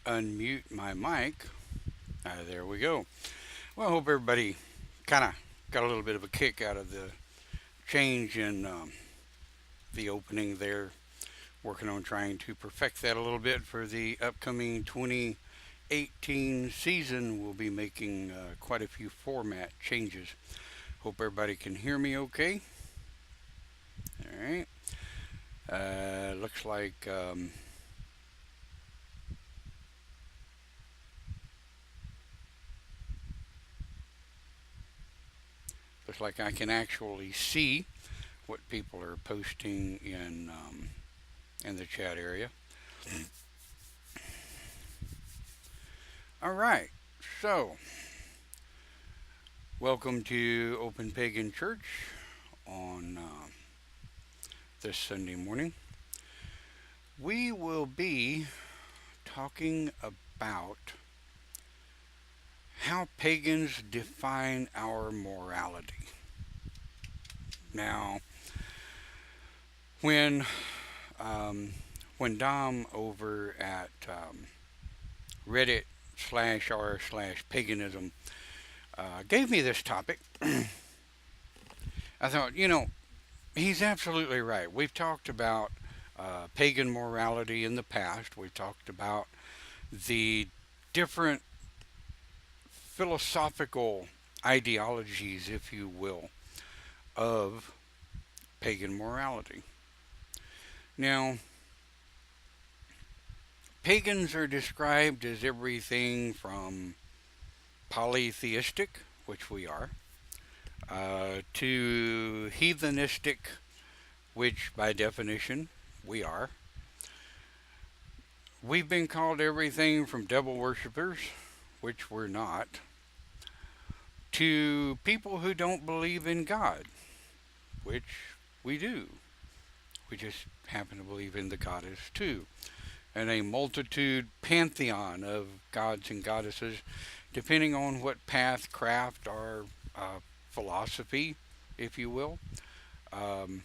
unmute my mic. There we go. Well, I hope everybody kind of got a little bit of a kick out of the change in the opening there. Working on trying to perfect that a little bit for the upcoming 2018 season. We'll be making quite a few format changes. Hope everybody can hear me okay. All right. Looks like I can actually see what people are posting in the chat area. All right. So, welcome to Open Pagan Church on this Sunday morning. We will be talking about how pagans define our morality. Now, when um, when Dom over at Reddit /r/ paganism gave me this topic, I thought, he's absolutely right. We've talked about pagan morality in the past. We've talked about the different philosophical ideologies, if you will, of pagan morality. Now, pagans are described as everything from polytheistic, which we are, to heathenistic, which by definition we are. We've been called everything from devil worshippers, which we're not, to people who don't believe in God, which we do. We just happen to believe in the goddess too. And a multitude pantheon of gods and goddesses, depending on what path, craft, or philosophy, if you will, um,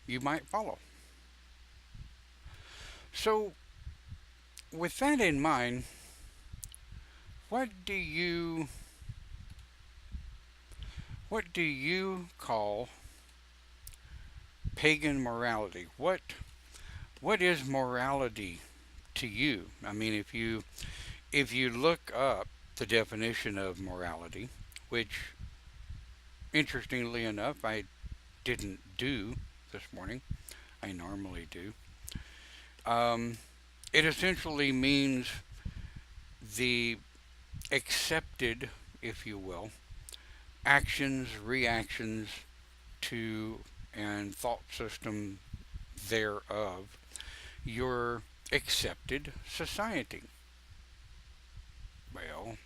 you might follow. So, with that in mind, what do you what do you call pagan morality? What is morality to you? I mean, if you look up the definition of morality, which interestingly enough I didn't do this morning, I normally do. Um, it essentially means the accepted, if you will, actions, reactions to, and thought system thereof your accepted society. Well,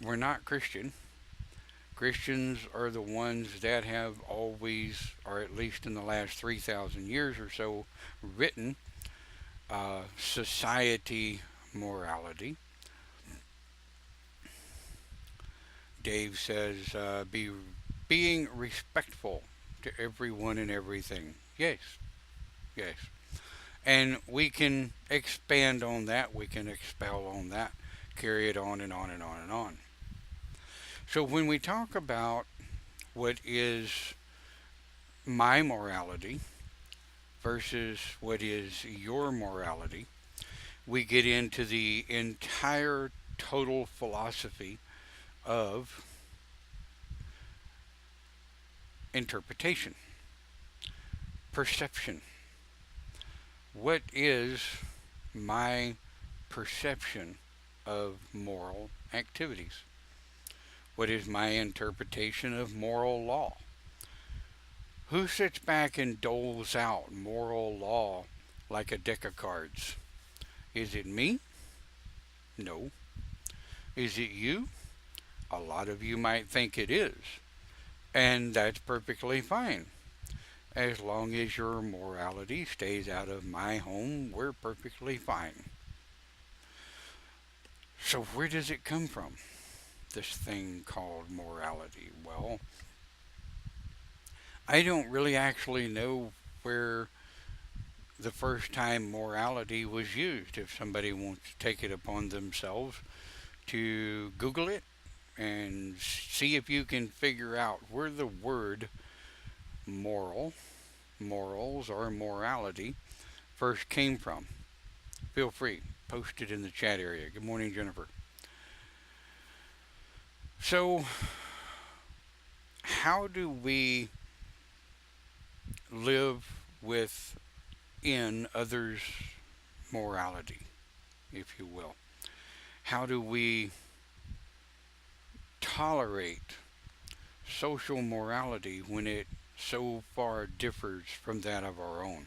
we're not Christian. Christians are the ones that have always, or at least in the last 3,000 years or so, written society morality. Dave says, being respectful to everyone and everything. Yes, yes. And we can expand on that, we can expel on that, carry it on and on and on and on. So when we talk about what is my morality versus what is your morality, we get into the entire total philosophy of interpretation, perception. What is my perception of moral activities? What is my interpretation of moral law? Who sits back and doles out moral law like a deck of cards? Is it me? No. Is it you? A lot of you might think it is. And that's perfectly fine. As long as your morality stays out of my home, we're perfectly fine. So, where does it come from? This thing called morality? Well, I don't really actually know where the first time morality was used. If somebody wants to take it upon themselves to Google it and see if you can figure out where the word moral, morals, or morality first came from. Feel free, post it in the chat area. Good morning, Jennifer. So, how do we live within others' morality, if you will? How do we tolerate social morality when it so far differs from that of our own?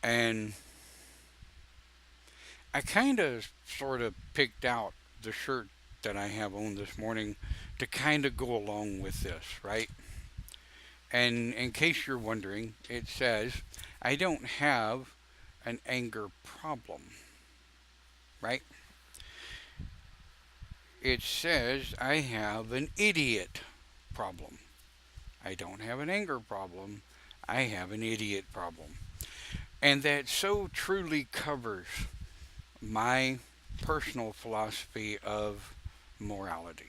And I kind of sort of picked out the shirt that I have on this morning to kind of go along with this, right? And in case you're wondering, it says, I don't have an anger problem, right? It says, I have an idiot problem. I don't have an anger problem. I have an idiot problem. And that so truly covers my personal philosophy of morality.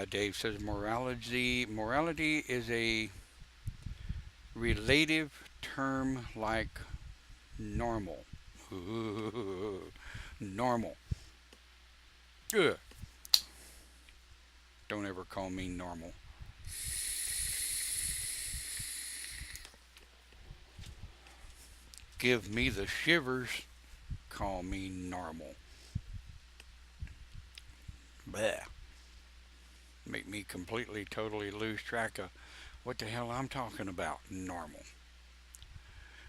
Dave says morality is a relative term like normal. Normal. Ugh. Don't ever call me normal. Give me the shivers. Call me normal. Bleh. Make me completely, totally lose track of what the hell I'm talking about. Normal.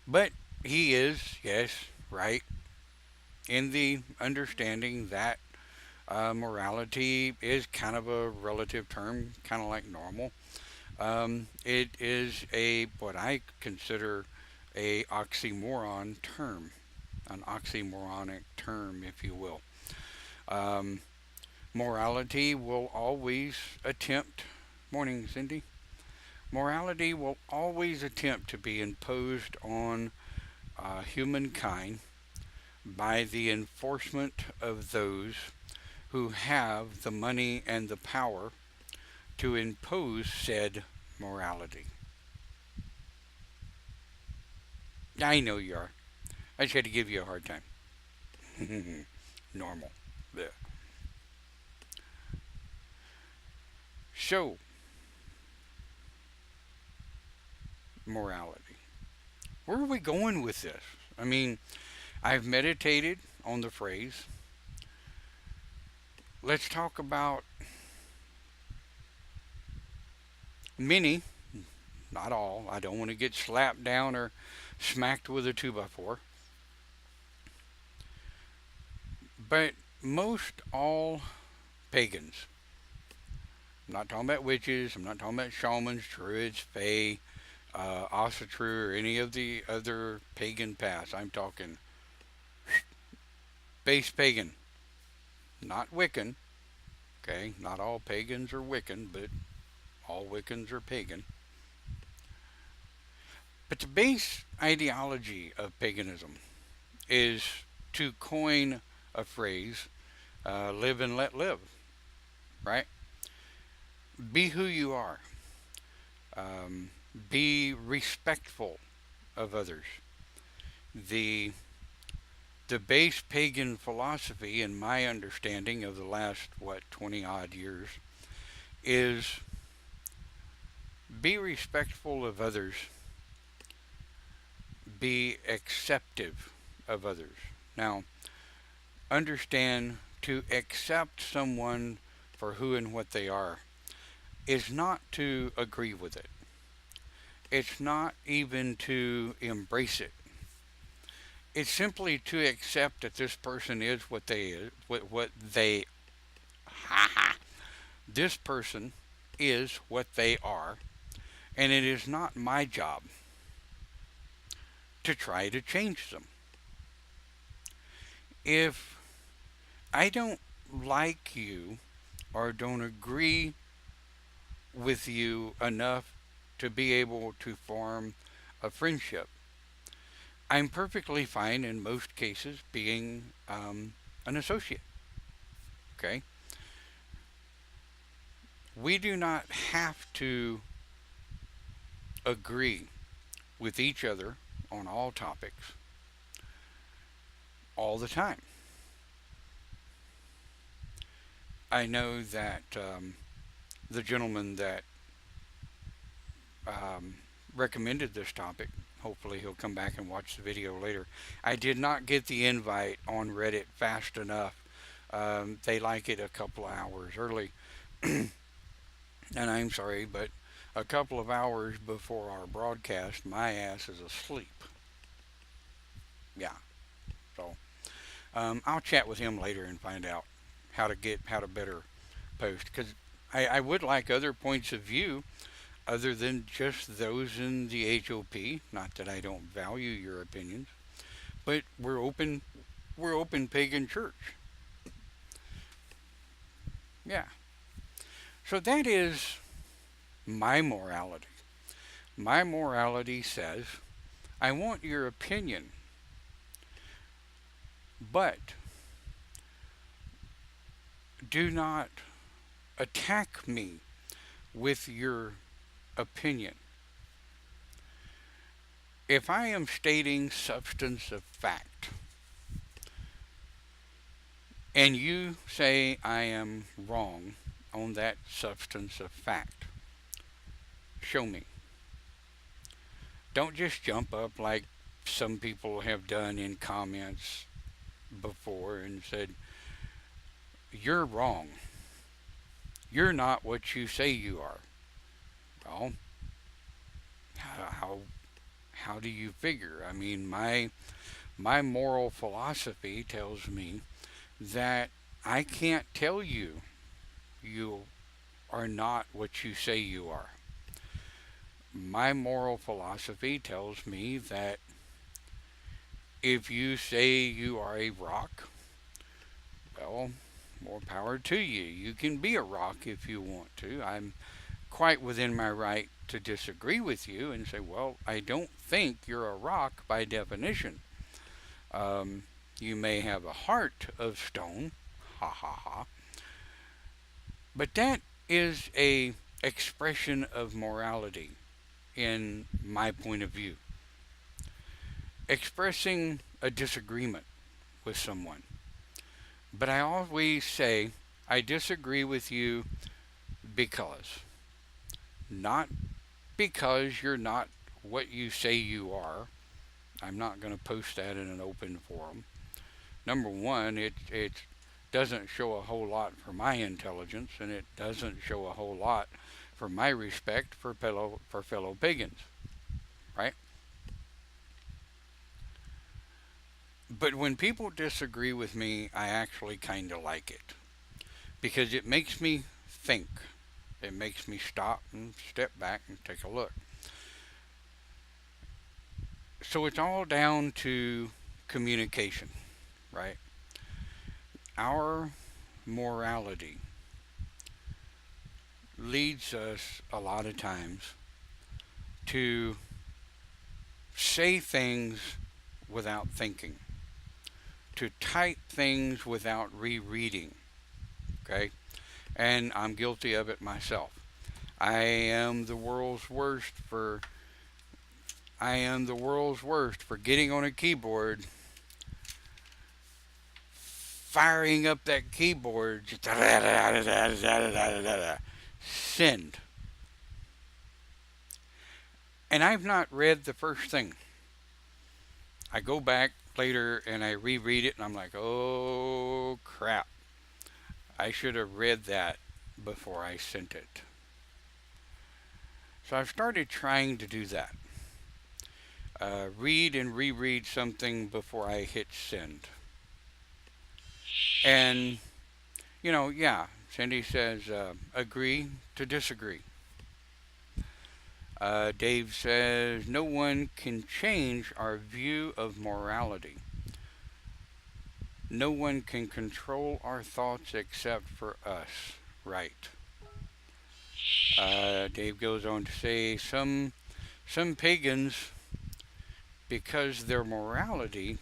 But he is, yes, right, in the understanding that morality is kind of a relative term, kind of like normal. It is a what I consider a oxymoron term, an oxymoronic term, if you will. Um, Morality will always attempt. Morning, Cindy. Morality will always attempt to be imposed on humankind by the enforcement of those who have the money and the power to impose said morality. I know you are. I just had to give you a hard time. Normal. Blech. So, morality. Where are we going with this? I mean, I've meditated on the phrase. Let's talk about many, not all. I don't want to get slapped down or smacked with a 2x4. But most all pagans, I'm not talking about witches, I'm not talking about shamans, druids, fae, Asatru, or any of the other pagan paths. I'm talking base pagan, not Wiccan. Okay, not all pagans are Wiccan, but all Wiccans are pagan. But the base ideology of paganism is, to coin a phrase, live and let live, right? Be who you are. Be respectful of others. The the base pagan philosophy, in my understanding of the last 20 odd years, is be respectful of others, be acceptive of others. Now, understand, to accept someone for who and what they are is not to agree with it. It's not even to embrace it. It's simply to accept that this person is what they is, what they this person is what they are, and it is not my job to try to change them. If I don't like you or don't agree with you enough to be able to form a friendship. I'm perfectly fine in most cases being an associate. Okay? We do not have to agree with each other on all topics all the time. I know that the gentleman that um, recommended this topic, hopefully he'll come back and watch the video later. I did not get the invite on Reddit fast enough. They like it a couple of hours early. And I'm sorry, but a couple of hours before our broadcast, my ass is asleep. Yeah, so I'll chat with him later and find out how to better post, because I would like other points of view other than just those in the HOP. Not that I don't value your opinions, but we're open pagan church. Yeah. So that is my morality. My morality says I want your opinion, but do not attack me with your opinion. If I am stating substance of fact and you say I am wrong on that substance of fact, show me. Don't just jump up like some people have done in comments before and said, "You're wrong. You're not what you say you are." Well, how how do you figure? I mean, my moral philosophy tells me that I can't tell you you are not what you say you are. My moral philosophy tells me that if you say you are a rock, well, more power to you. You can be a rock if you want to. I'm quite within my right to disagree with you and say, well, I don't think you're a rock by definition. You may have a heart of stone, ha ha ha, but that is a expression of morality in my point of view. Expressing a disagreement with someone. But I always say, I disagree with you because. Not because you're not what you say you are. I'm not going to post that in an open forum. Number one, it doesn't show a whole lot for my intelligence, and it doesn't show a whole lot for my respect for fellow pagans, right? But when people disagree with me, I actually kind of like it because it makes me think. It makes me stop and step back and take a look. So it's all down to communication, right? Our morality leads us a lot of times to say things without thinking, to type things without rereading, okay? And I'm guilty of it myself. I am the world's worst for I am the world's worst for getting on a keyboard, firing up that keyboard, just send. And I've not read the first thing. I go back later and I reread it and I'm like, oh crap. I should have read that before I sent it. So I've started trying to do that. Read and reread something before I hit send. And, yeah, Cindy says, agree to disagree. Dave says, no one can change our view of morality. No one can control our thoughts except for us. Right. Dave goes on to say some pagans, because their morality.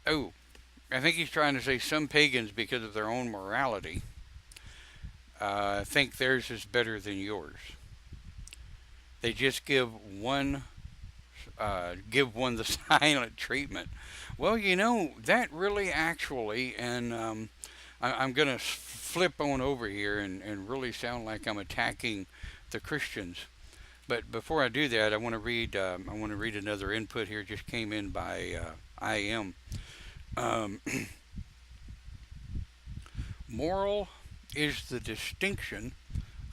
Oh, I think he's trying to say some pagans, because of their own morality, think theirs is better than yours. They just give one the silent treatment. Well, that really actually, and I'm going to flip on over here and really sound like I'm attacking the Christians. But before I do that, I want to read another input here. Just came in by IM. Um, Moral is the distinction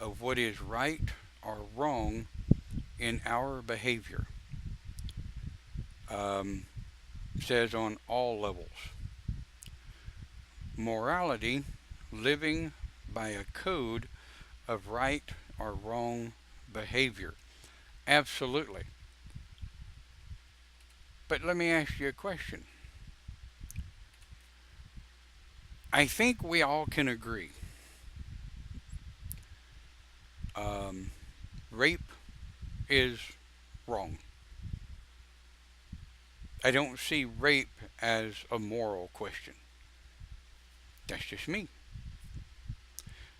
of what is right or wrong in our behavior. Um, Says on all levels. Morality, living by a code of right or wrong behavior. Absolutely. But let me ask you a question. I think we all can agree. Um, Rape is wrong. I don't see rape as a moral question. That's just me.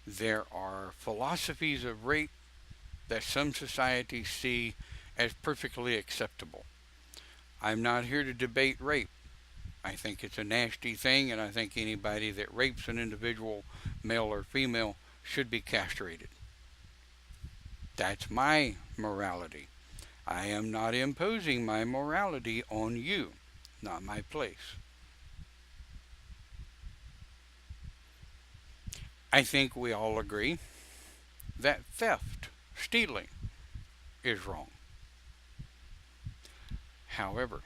There are philosophies of rape that some societies see as perfectly acceptable. I'm not here to debate rape. I think it's a nasty thing, and I think anybody that rapes an individual, male or female, should be castrated. That's my morality. I am not imposing my morality on you. Not my place. I think we all agree that theft, stealing, is wrong. However,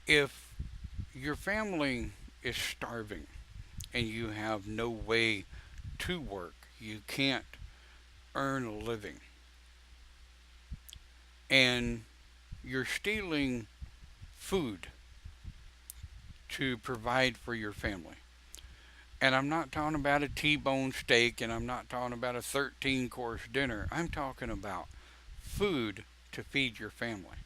if your family is starving and you have no way to work, you can't earn a living, and you're stealing food to provide for your family. And I'm not talking about a T-bone steak, and I'm not talking about a 13 course dinner. I'm talking about food to feed your family.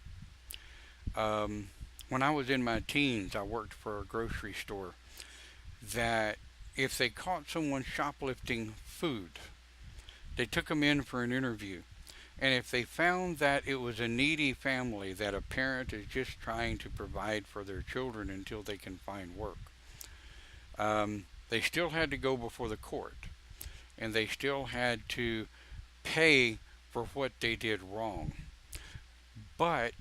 Um, when I was in my teens, I worked for a grocery store that if they caught someone shoplifting food, they took them in for an interview. And if they found that it was a needy family, that a parent is just trying to provide for their children until they can find work, they still had to go before the court, and they still had to pay for what they did wrong. But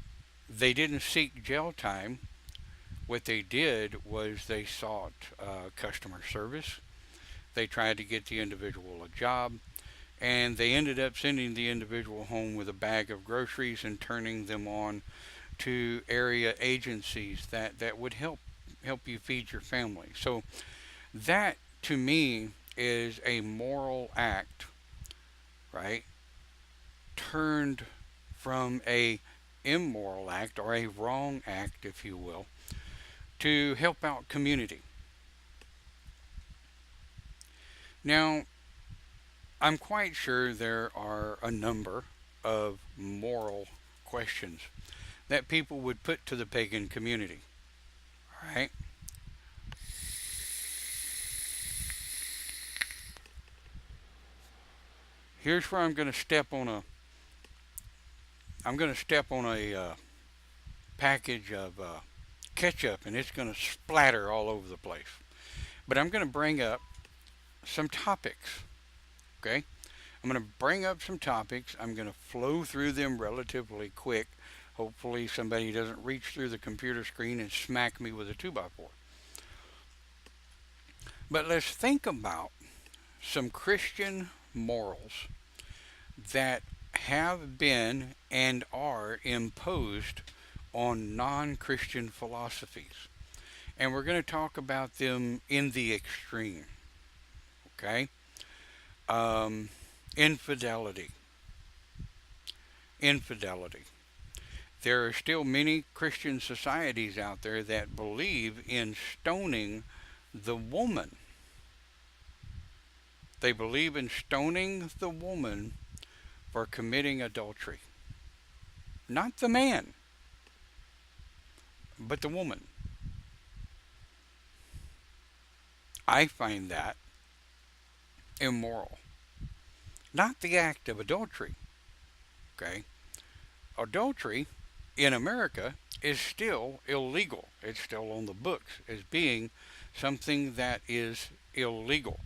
they didn't seek jail time. What they did was they sought customer service. They tried to get the individual a job, and they ended up sending the individual home with a bag of groceries and turning them on to area agencies that would help you feed your family. So that to me is a moral act, right? Turned from a immoral act or a wrong act, if you will, to help out community. Now, I'm quite sure there are a number of moral questions that people would put to the pagan community, right? Here's where I'm going to step on a package of ketchup, and it's going to splatter all over the place. But I'm going to bring up some topics, okay? I'm going to bring up some topics. I'm going to flow through them relatively quick. Hopefully, somebody doesn't reach through the computer screen and smack me with a 2 by 4. But let's think about some Christian morals that have been and are imposed on non Christian philosophies. And we're going to talk about them in the extreme, okay? Um, infidelity. Infidelity. There are still many Christian societies out there that believe in stoning the woman. They believe in stoning the woman for committing adultery. Not the man, but the woman. I find that immoral. Not the act of adultery, okay? Adultery in America is still illegal. It's still on the books as being something that is illegal.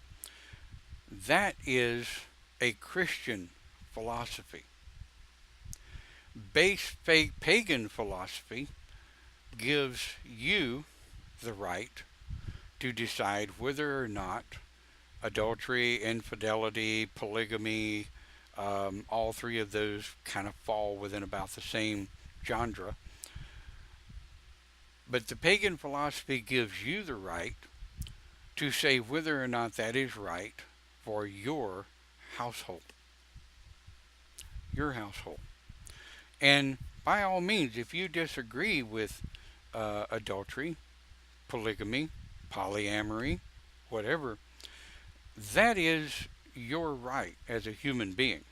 That is a Christian philosophy. Base pagan philosophy gives you the right to decide whether or not adultery, infidelity, polygamy, all three of those kind of fall within about the same genre. But the pagan philosophy gives you the right to say whether or not that is right for your household. Your household. And by all means, if you disagree with adultery, polygamy, polyamory, whatever, that is your right as a human being.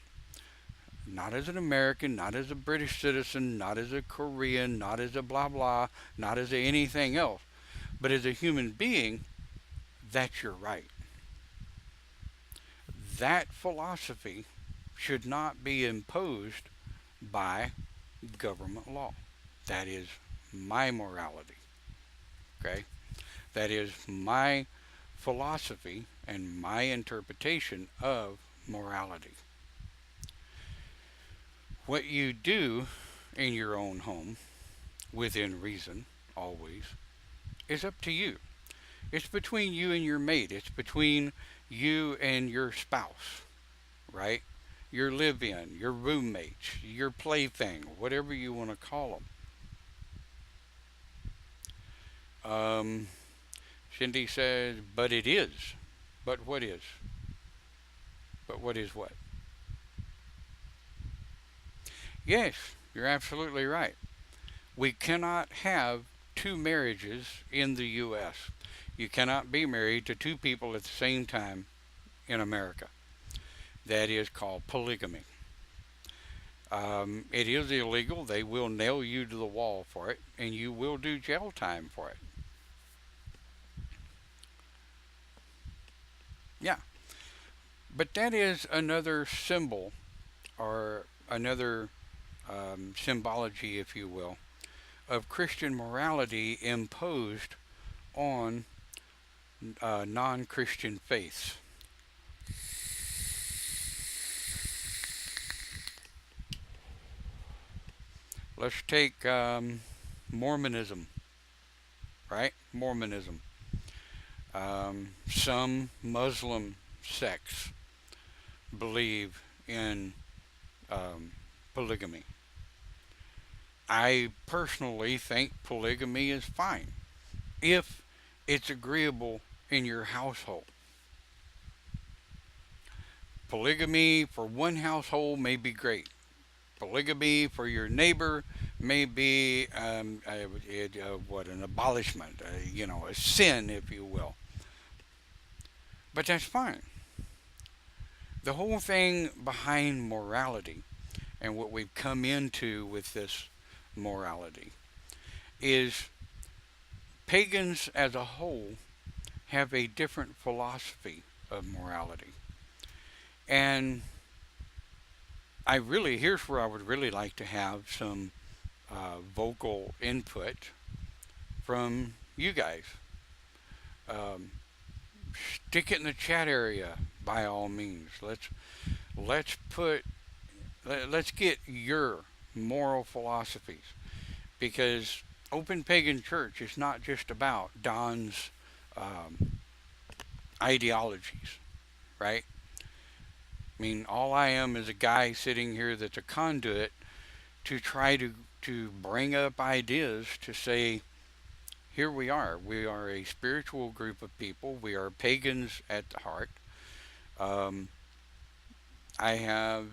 Not as an American, not as a British citizen, not as a Korean, not as a blah blah, not as a anything else. But as a human being, that's your right. That philosophy should not be imposed by government law. That is my morality. Okay? That is my philosophy and my interpretation of morality. What you do in your own home, within reason, always, is up to you. It's between you and your mate. It's between you and your spouse, right? Your live in, your roommates, your plaything, whatever you want to call them. Cindy says, but it is. But what is? But what is what? Yes, you're absolutely right. We cannot have two marriages in the U.S. You cannot be married to two people at the same time in America. That is called polygamy. It is illegal. They will nail you to the wall for it, and you will do jail time for it. Yeah. But that is another symbol or another symbology, if you will, of Christian morality imposed on non Christian faiths. Let's take Mormonism, right? Mormonism. Some Muslim sects believe in polygamy. I personally think polygamy is fine if it's agreeable in your household. Polygamy for one household may be great. Polygamy for your neighbor may be what an abolishment, a sin, if you will. But that's fine. The whole thing behind morality and what we've come into with this morality is pagans as a whole have a different philosophy of morality. And here's where I would really like to have some vocal input from you guys. Um, Stick it in the chat area by all means. Let's put let's get your moral philosophies, because Open Pagan Church is not just about Don's um, ideologies, right? I mean, all I am is a guy sitting here that's a conduit to try to bring up ideas to say, here we are. We are a spiritual group of people. We are pagans at the heart. Um, I have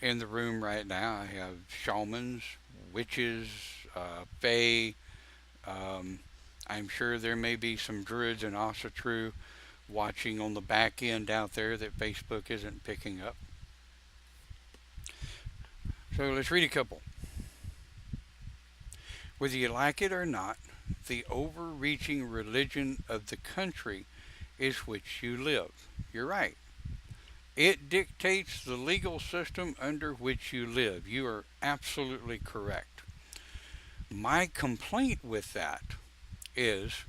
in the room right now. I have shamans, witches, fae. Um, I'm sure there may be some druids and Asatru watching on the back end out there that Facebook isn't picking up. So let's read a couple. Whether you like it or not, the overreaching religion of the country is which you live. You're right. It dictates the legal system under which you live. You are absolutely correct. My complaint with that is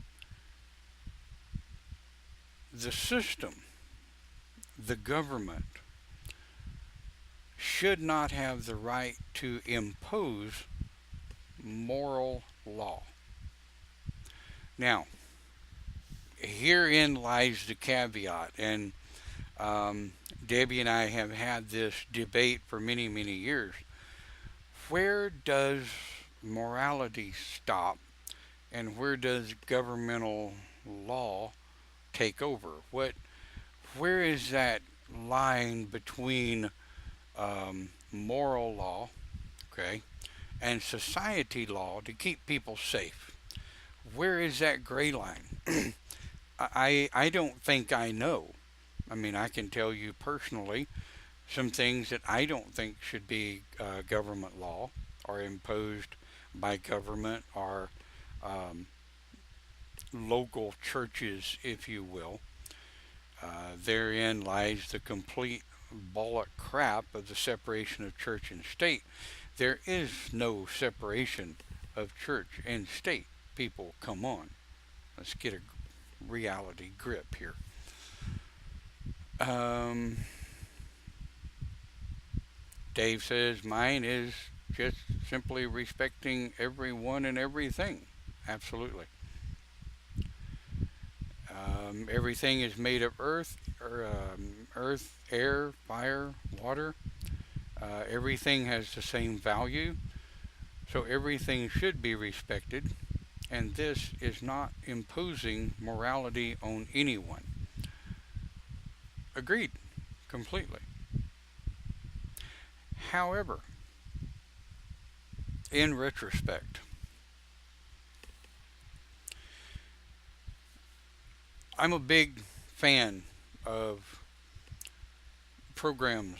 the system, the government, should not have the right to impose moral law. Now, herein lies the caveat, and Debbie and I have had this debate for many, many years. Where does morality stop, and where does governmental law take over? Where is that line between moral law, okay, and society law to keep people safe? Where is that gray line? I don't think I know. I mean, I can tell you personally some things that I don't think should be government law or imposed by government or um, local churches, if you will. Therein lies the complete bollock crap of the separation of church and state. There is no separation of church and state. People, come on. Let's get a reality grip here. Um, Dave says mine is just simply respecting everyone and everything. Absolutely. Everything is made of earth, air, fire, water. Everything has the same value, so everything should be respected. And this is not imposing morality on anyone. Agreed, completely. However, in retrospect, I'm a big fan of programs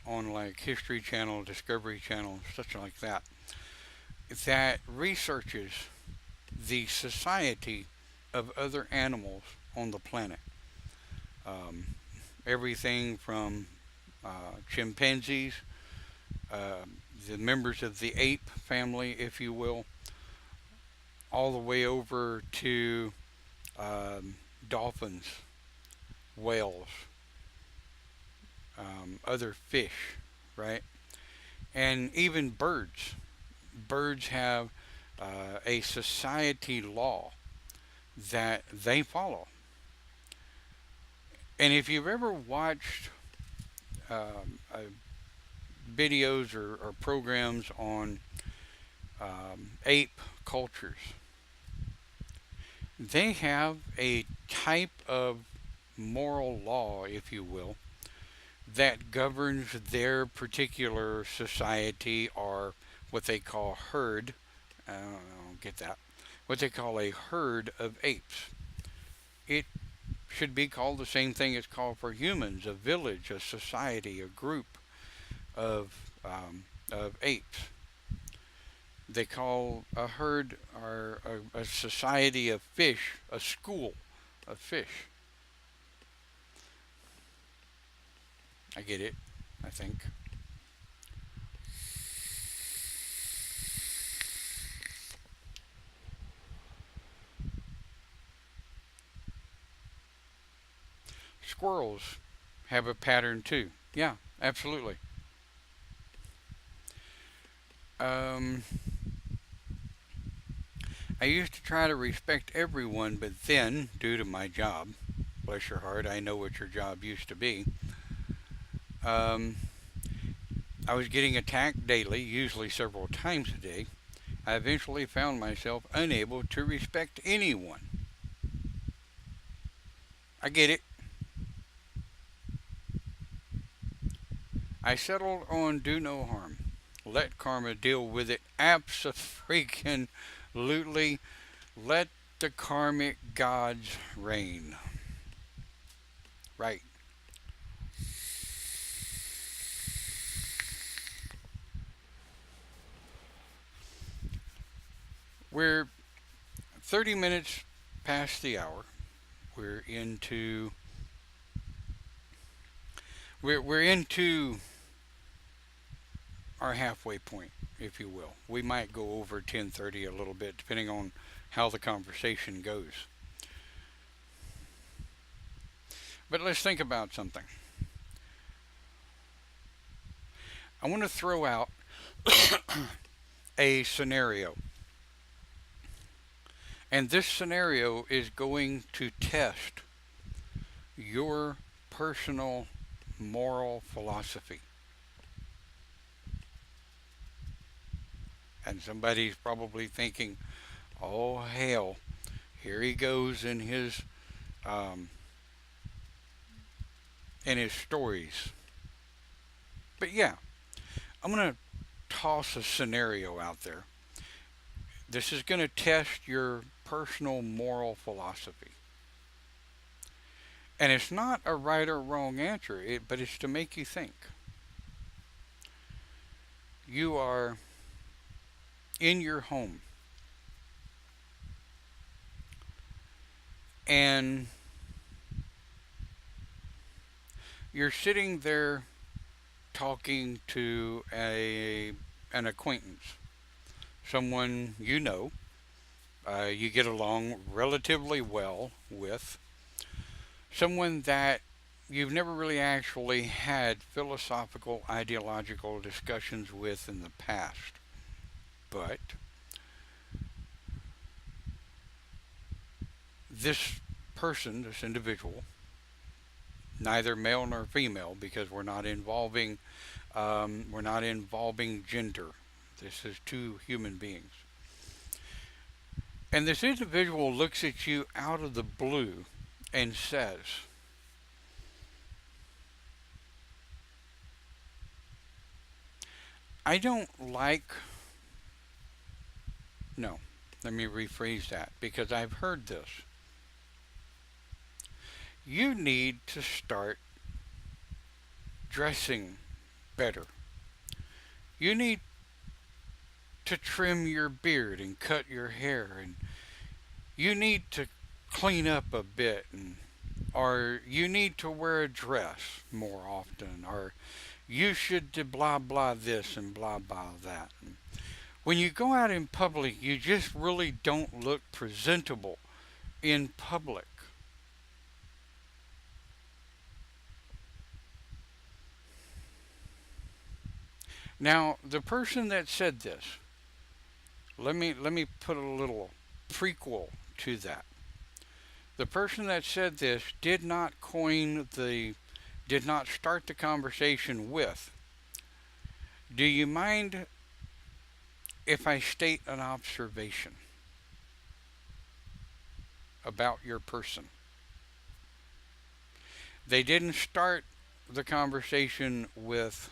on like History Channel, Discovery Channel, such like that, that researches the society of other animals on the planet. Um, Everything from chimpanzees, uh, the members of the ape family, if you will, all the way over to um, dolphins, whales, other fish, right? And even birds. Birds have a society law that they follow. And if you've ever watched videos or programs on ape cultures, they have a type of moral law, if you will, that governs their particular society or what they call herd. I don't get that. What they call a herd of apes. It should be called the same thing it's called for humans: a village, a society, a group of apes. They call a herd or a society of fish a school of fish. I get it, I think. Squirrels have a pattern too. Yeah, absolutely. Um, I used to try to respect everyone, but then, due to my job, bless your heart, I know what your job used to be. Um, I was getting attacked daily, usually several times a day. I eventually found myself unable to respect anyone. I get it. I settled on do no harm. Let karma deal with it. Abso-freaking-lutely. Let the karmic gods reign. Right. We're 30 minutes past the hour. We're into we're into our halfway point, if you will. We might go over 10:30 a little bit depending on how the conversation goes. But let's think about something. I want to throw out a scenario. And this scenario is going to test your personal moral philosophy. And somebody's probably thinking, oh hell, here he goes um, in his stories. But yeah, I'm going to toss a scenario out there. This is going to test your personal moral philosophy. And it's not a right or wrong answer, but it's to make you think. You are in your home and you're sitting there talking to an acquaintance, someone you know, you get along relatively well with, someone that you've never really actually had philosophical, ideological discussions with in the past. But this person, this individual, neither male nor female, because we're not involving gender. This is two human beings. And this individual looks at you out of the blue and says, I don't like. No, let me rephrase that because I've heard this. You need to start dressing better. You need to trim your beard and cut your hair, and you need to clean up a bit, or you need to wear a dress more often, or you should do blah blah this and blah blah that. And when you go out in public, you just really don't look presentable in public. Now, the person that said this, let me put a little prequel to that. The person that said this did not start the conversation with, do you mind if I state an observation about your person? They didn't start the conversation with,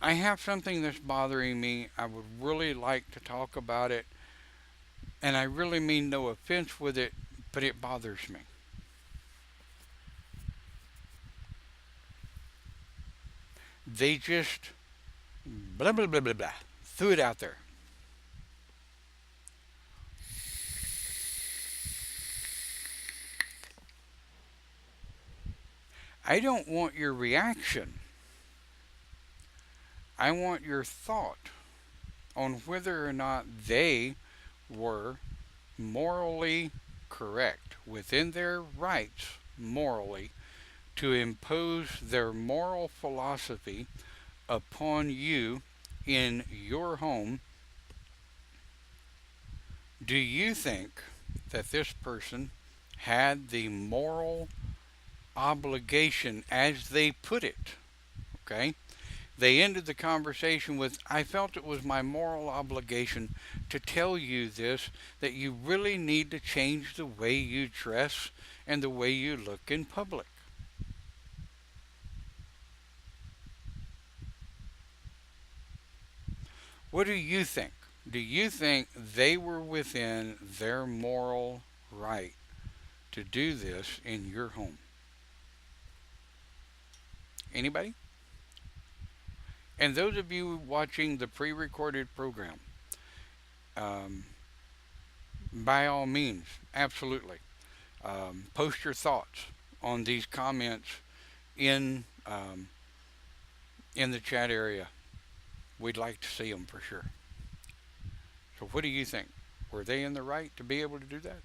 I have something that's bothering me. I would really like to talk about it. And I really mean no offense with it, but it bothers me. They just blah, blah, blah, blah, blah, threw it out there. I don't want your reaction. I want your thought on whether or not they were morally correct, within their rights morally, to impose their moral philosophy upon you in your home. Do you think that this person had the moral obligation, as they put it? Okay? They ended the conversation with, I felt it was my moral obligation to tell you this, that you really need to change the way you dress and the way you look in public. What do you think? Do you think they were within their moral right to do this in your home? Anybody? And those of you watching the pre recorded program, um, by all means, absolutely. Post your thoughts on these comments in, in the chat area. We'd like to see them for sure. So, what do you think? Were they in the right to be able to do that?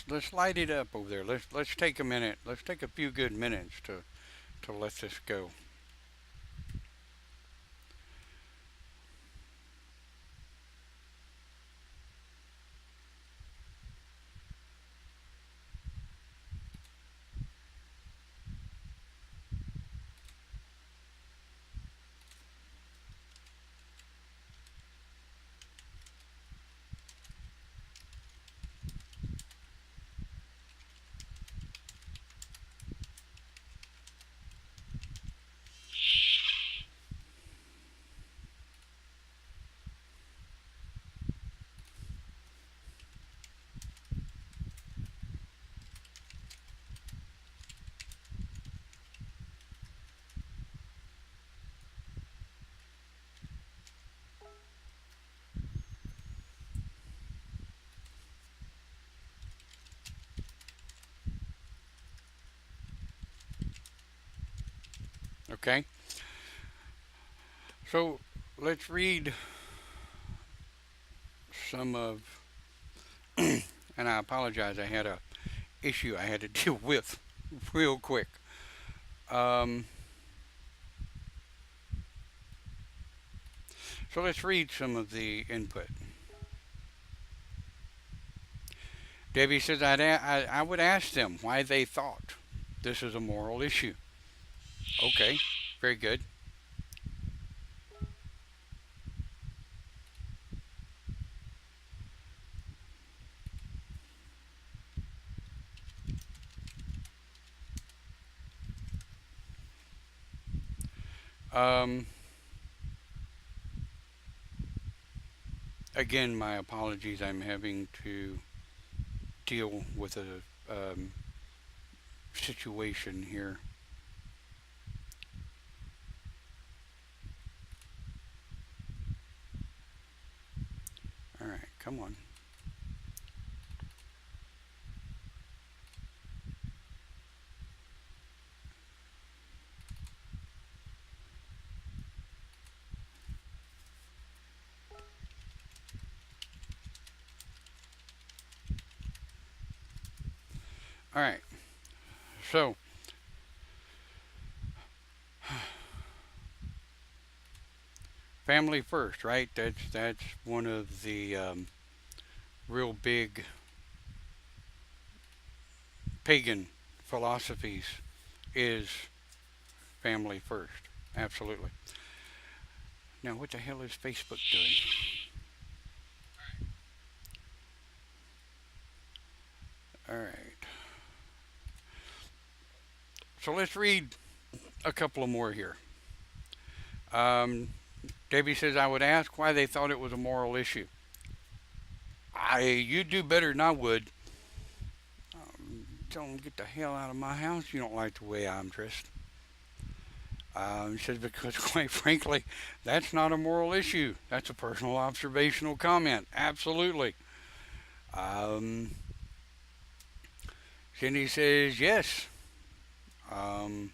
Let's light it up over there. Let's take a minute. Let's take a few good minutes to let this go. Okay. So let's read some of, and I apologize. I had a issue I had to deal with real quick. Um, so let's read some of the input. Debbie says I would ask them why they thought this is a moral issue. Okay, very good. Um, Again, my apologies. I'm having to deal with a situation here. All right, come on. All right. So, family first, right? That's one of the real big pagan philosophies is family first. Absolutely. Now, what the hell is Facebook doing? All right. So let's read a couple of more here. Um, Debbie says I would ask why they thought it was a moral issue. You do better than I would. Don't get the hell out of my house. You don't like the way I'm dressed. He says because quite frankly, that's not a moral issue. That's a personal observational comment. Absolutely. Um, Cindy says yes. Um,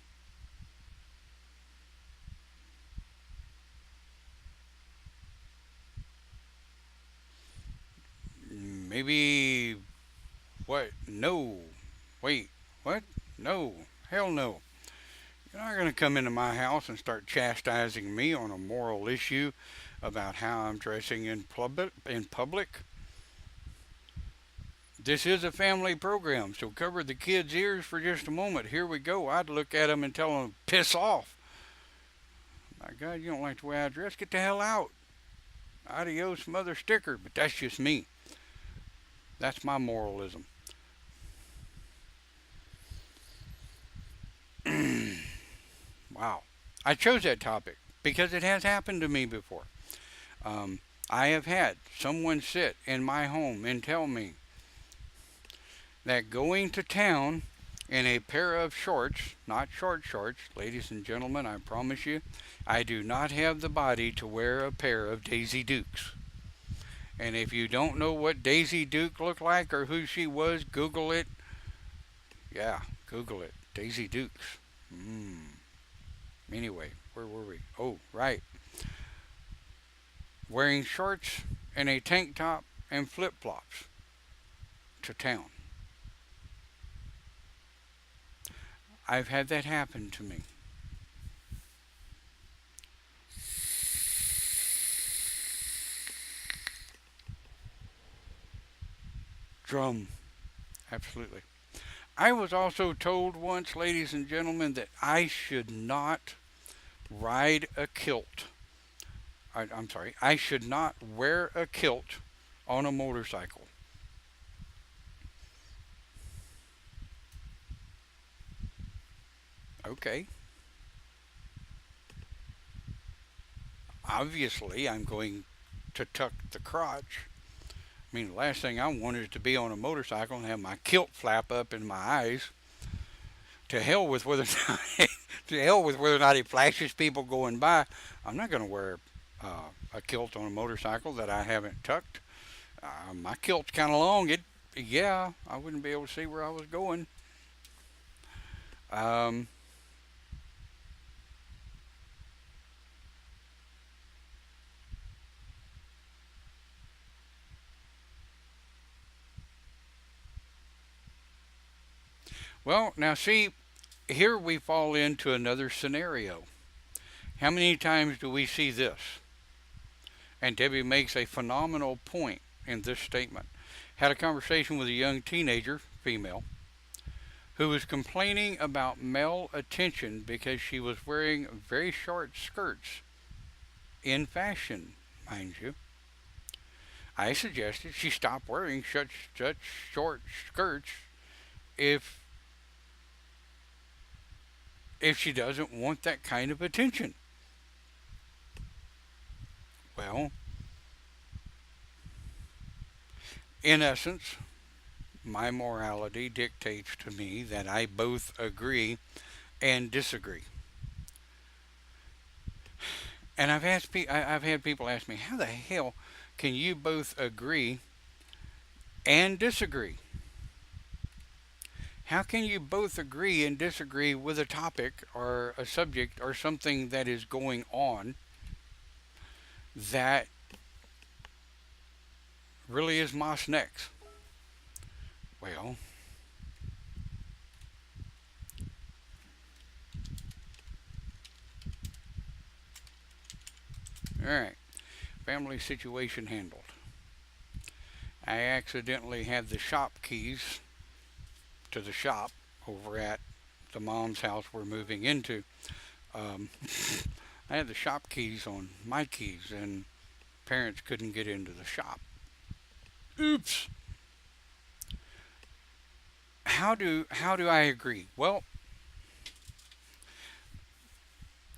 Maybe what? No. Wait. What? No. Hell no. You're not going to come into my house and start chastising me on a moral issue about how I'm dressing in public. This is a family program, so cover the kids' ears for just a moment. Here we go. I'd look at them and tell them, piss off. My God, you don't like the way I dress? Get the hell out. Adios, mother sticker. But that's just me. That's my moralism. Wow. I chose that topic because it has happened to me before. I have had someone sit in my home and tell me that going to town in a pair of shorts, not short shorts, ladies and gentlemen, I promise you, I do not have the body to wear a pair of Daisy Dukes. And if you don't know what Daisy Duke looked like or who she was, Google it. Yeah, Google it. Daisy Dukes. Anyway, where were we? Oh, right. Wearing shorts and a tank top and flip flops to town. I've had that happen to me. Drum. Absolutely. I was also told once, ladies and gentlemen, that I should not ride a kilt. I'm sorry, I should not wear a kilt on a motorcycle. Okay, obviously I'm going to tuck the crotch. I mean, the last thing I want is to be on a motorcycle and have my kilt flap up in my eyes. To hell with whether or not, to hell with whether or not it flashes people going by. I'm not going to wear a kilt on a motorcycle that I haven't tucked. My kilt's kind of long. Yeah, I wouldn't be able to see where I was going. Um, well, now see, here we fall into another scenario. How many times do we see this? And Debbie makes a phenomenal point in this statement. Had a conversation with a young teenager, female, who was complaining about male attention because she was wearing very short skirts in fashion, mind you. I suggested she stop wearing such short skirts if she doesn't want that kind of attention. Well, in essence, my morality dictates to me that I both agree and disagree. And I've had people ask me, how the hell can you both agree and disagree? How can you both agree and disagree with a topic or a subject or something that is going on that really is moss necks? Well, alright. Family situation handled. I accidentally had the shop keys to the shop over at the mom's house we're moving into. Um, I had the shop keys on my keys, and parents couldn't get into the shop. Oops. How do I agree? Well,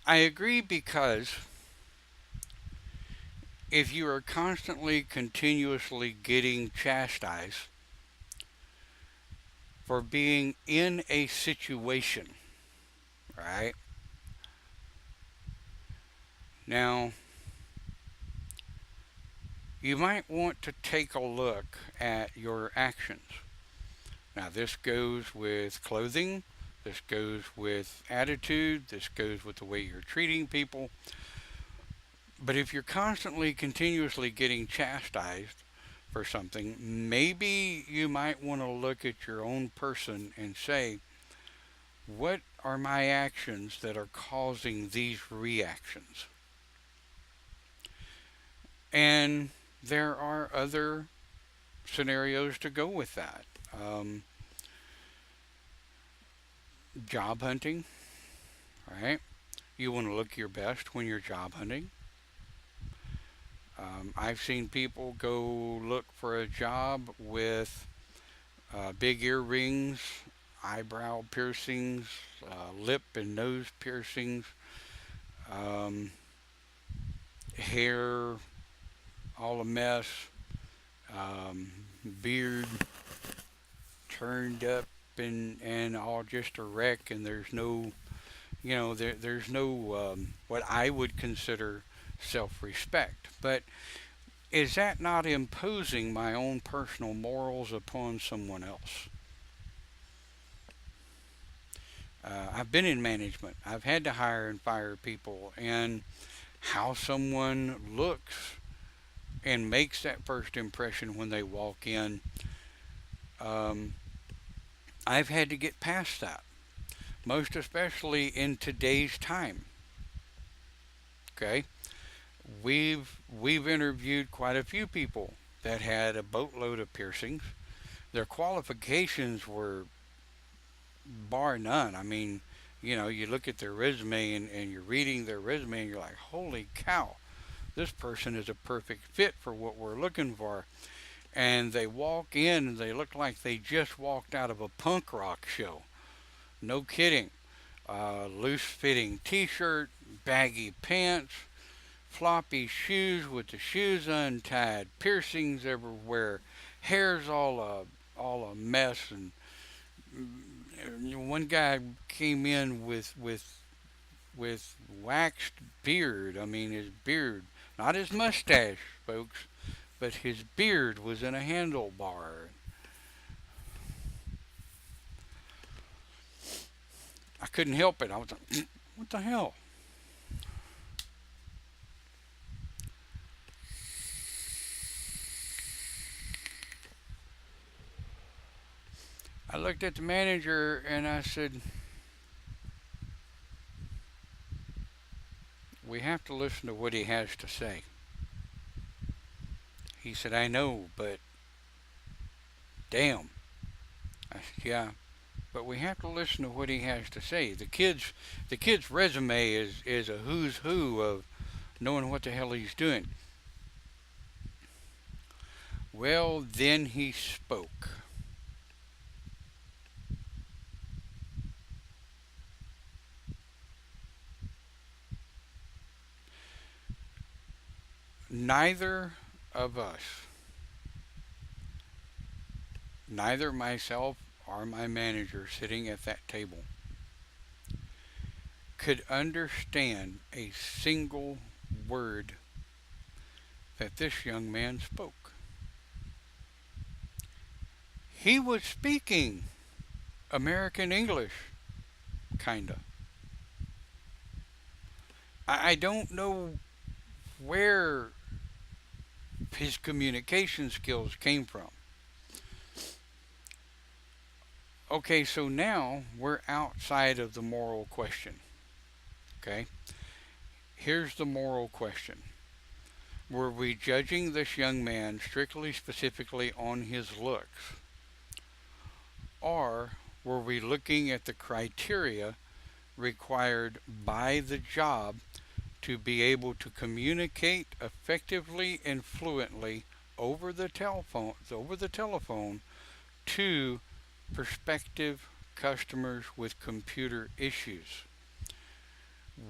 I agree because if you are constantly, continuously getting chastised for being in a situation, right? Now, you might want to take a look at your actions. Now, this goes with clothing, this goes with attitude, this goes with the way you're treating people. But if you're constantly, continuously getting chastised for something, maybe you might want to look at your own person and say, what are my actions that are causing these reactions? And there are other scenarios to go with that. Um, Job hunting, right? You want to look your best when you're job hunting. I've seen people go look for a job with big earrings, eyebrow piercings, lip and nose piercings, um, hair all a mess, um, beard turned up and all just a wreck, and there's no, there's no what I would consider self-respect. But is that not imposing my own personal morals upon someone else? I've been in management. I've had to hire and fire people, and how someone looks and makes that first impression when they walk in, um, I've had to get past that, most especially in today's time. Okay, we've interviewed quite a few people that had a boatload of piercings. Their qualifications were bar none. I mean, you look at their resume and you're reading their resume and you're like, holy cow, this person is a perfect fit for what we're looking for. And they walk in and they look like they just walked out of a punk rock show. No kidding. Loose fitting t shirt, baggy pants, floppy shoes with the shoes untied, piercings everywhere, hair's all a mess. And one guy came in with waxed beard. I mean, his beard, not his mustache, folks, but his beard was in a handlebar. I couldn't help it. I was like, what the hell? I looked at the manager and I said, we have to listen to what he has to say. He said, I know, but damn. I said, yeah, but we have to listen to what he has to say. The kid's resume is a who's who of knowing what the hell he's doing. Well, then he spoke. Neither of us, neither myself or my manager sitting at that table, could understand a single word that this young man spoke. He was speaking American English, kinda. I don't know where his communication skills came from. Okay, so now we're outside of the moral question. Okay, here's the moral question. Were we judging this young man strictly, specifically on his looks? Or were we looking at the criteria required by the job to be able to communicate effectively and fluently over the telephone to prospective customers with computer issues?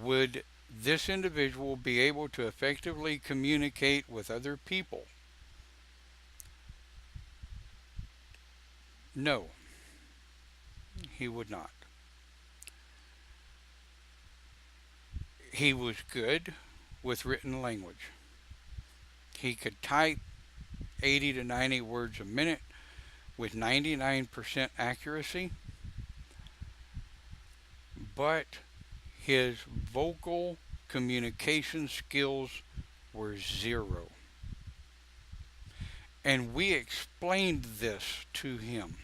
Would this individual be able to effectively communicate with other people? No, he would not. He was good with written language. He could type 80 to 90 words a minute with 99% accuracy, but his vocal communication skills were zero. And we explained this to him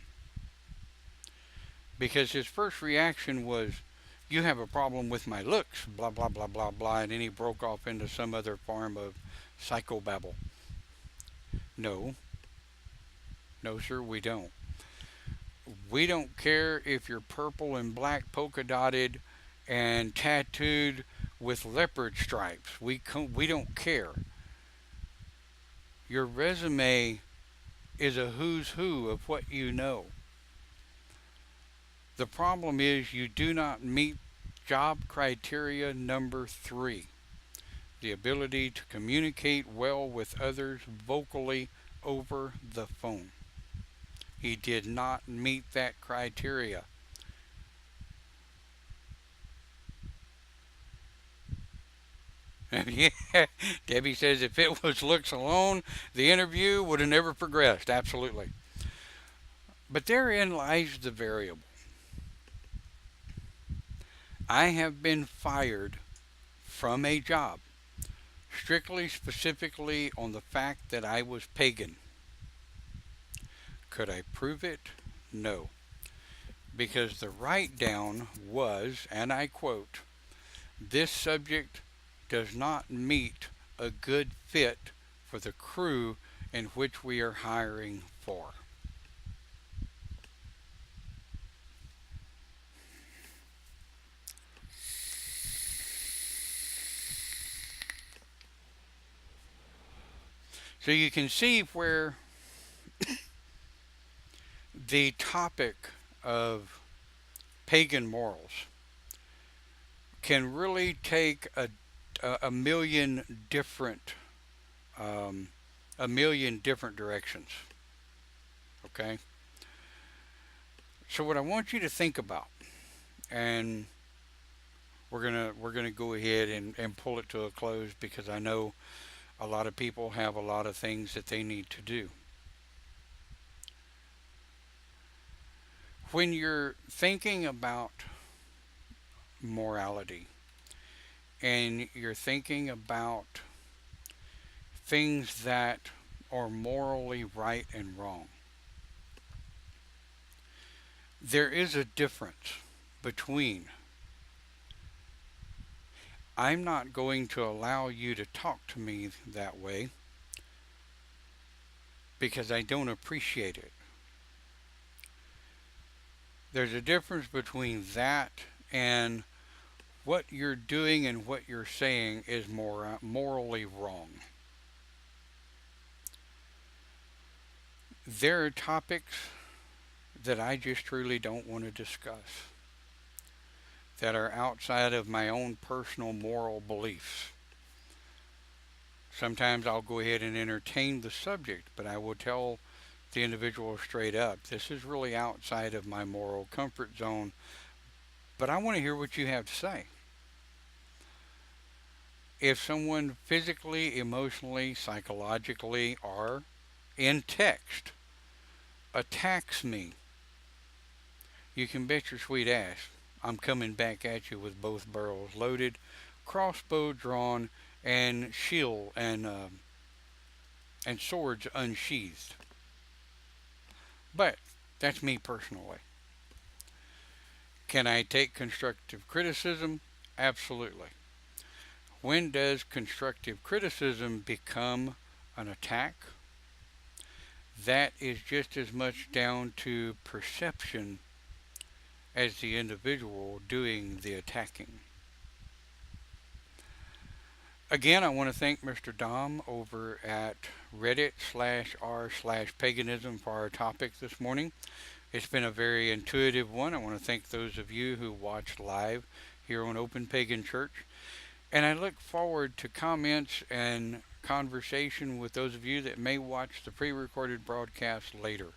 because his first reaction was, You have a problem with my looks, blah, blah, blah, blah, blah. And then he broke off into some other form of psychobabble. No, no, sir, we don't. We don't care if you're purple and black polka dotted and tattooed with leopard stripes. We don't care. Your resume is a who's who of what you know. The problem is you do not meet job criteria number 3, the ability to communicate well with others vocally over the phone. He did not meet that criteria. Yeah, Debbie says if it was looks alone, the interview would have never progressed. Absolutely. But therein lies the variable. I have been fired from a job strictly, specifically on the fact that I was pagan. Could I prove it? No. Because the write down was, and I quote, this subject does not meet a good fit for the crew in which we are hiring for. So you can see where the topic of pagan morals can really take a million different um, a million different directions. Okay, so what I want you to think about, and we're gonna go ahead and pull it to a close because I know a lot of people have a lot of things that they need to do. When you're thinking about morality and you're thinking about things that are morally right and wrong, there is a difference between I'm not going to allow you to talk to me that way because I don't appreciate it. There's a difference between that and what you're doing and what you're saying is morally wrong. There are topics that I just truly don't want to discuss that are outside of my own personal moral beliefs. Sometimes I'll go ahead and entertain the subject, but I will tell the individual straight up, this is really outside of my moral comfort zone, but I want to hear what you have to say. If someone physically, emotionally, psychologically, or in text attacks me, you can bet your sweet ass I'm coming back at you with both barrels loaded, crossbow drawn, and shield and swords unsheathed. But that's me personally. Can I take constructive criticism? Absolutely. When does constructive criticism become an attack? That is just as much down to perception as the individual doing the attacking. Again, I want to thank Mr. Dom over at Reddit /r /paganism for our topic this morning. It's been a very intuitive one. I want to thank those of you who watched live here on Open Pagan Church. And I look forward to comments and conversation with those of you that may watch the pre recorded broadcast later.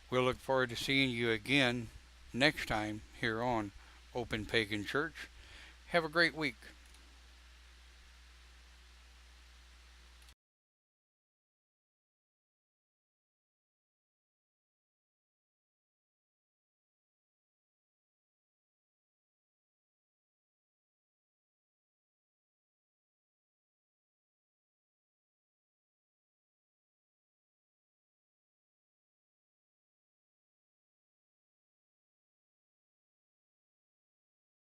We'll look forward to seeing you again next time here on Open Pagan Church. Have a great week.